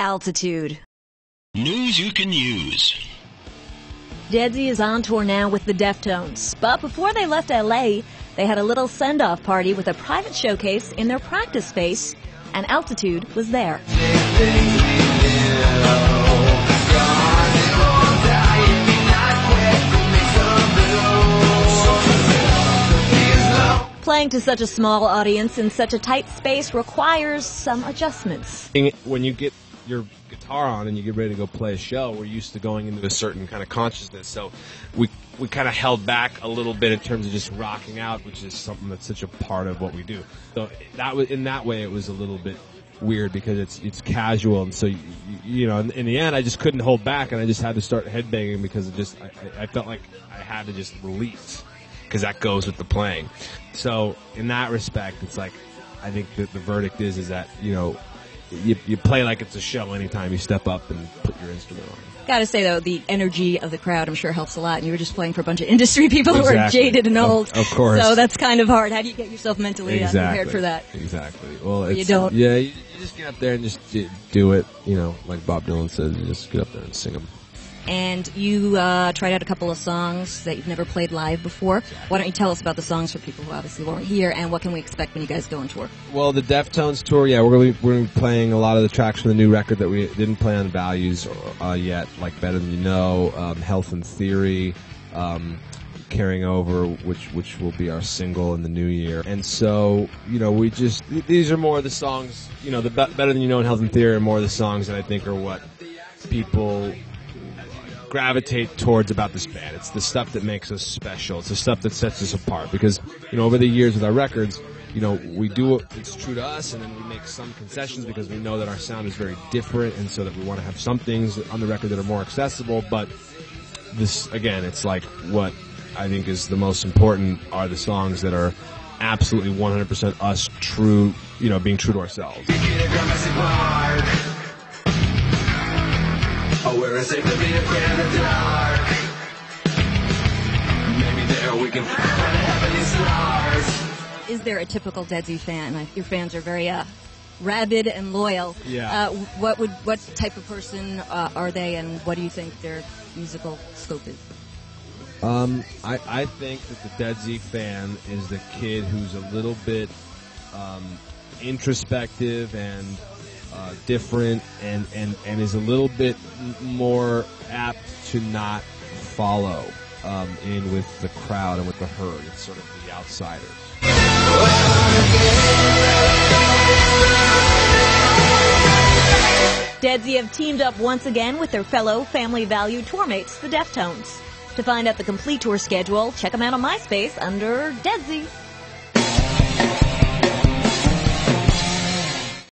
Altitude. News you can use. Deadsy is on tour now with the Deftones, but before they left L.A., they had a little send-off party with a private showcase in their practice space, and Altitude was there. Playing to such a small audience in such a tight space requires some adjustments. When you get your guitar on and you get ready to go play a show, we're used to going into a certain kind of consciousness, so we kind of held back a little bit in terms of just rocking out, which is something that's such a part of what we do. So that was, in that way, it was a little bit weird because it's casual, and so you know, in the end, I just couldn't hold back, and I just had to start headbanging because it just I felt like I had to just release, because that goes with the playing. So in that respect, it's like, I think that the verdict is that, you know, you play like it's a show anytime you step up and put your instrument on. Gotta say, though, the energy of the crowd, I'm sure, helps a lot. And you were just playing for a bunch of industry people who are jaded and old. Of course. So that's kind of hard. How do you get yourself mentally prepared for that? Exactly. Well, you don't. Yeah, you just get up there and just do it. You know, like Bob Dylan says, you just get up there and sing them. And you tried out a couple of songs that you've never played live before. Why don't you tell us about the songs for people who obviously weren't here, and what can we expect when you guys go on tour? Well, the Deftones tour, yeah, we're going to be playing a lot of the tracks from the new record that we didn't play on Values yet, like Better Than You Know, Health and Theory, Carrying Over, which will be our single in the new year. And so, you know, these are more of the songs, you know, the Better Than You Know and Health and Theory are more of the songs that I think are what people gravitate towards about this band. It's the stuff that makes us special. It's the stuff that sets us apart, because, you know, over the years with our records, you know, we do it's true to us, and then we make some concessions because we know that our sound is very different, and so that we want to have some things on the record that are more accessible. But this, again, it's like what I think is the most important are the songs that are absolutely 100% us, true, you know, being true to ourselves. Oh, where it's safe to be afraid of the dark. Maybe there we can find heavenly stars. Is there a typical Deadsy fan? Your fans are very rabid and loyal. Yeah. What type of person are they, and what do you think their musical scope is? I think that the Deadsy fan is the kid who's a little bit introspective and different, and is a little bit more apt to not follow in with the crowd and with the herd. It's sort of the outsiders. Deadsy have teamed up once again with their fellow Family Value tour mates, the Deftones. To find out the complete tour schedule, check them out on MySpace under Deadsy.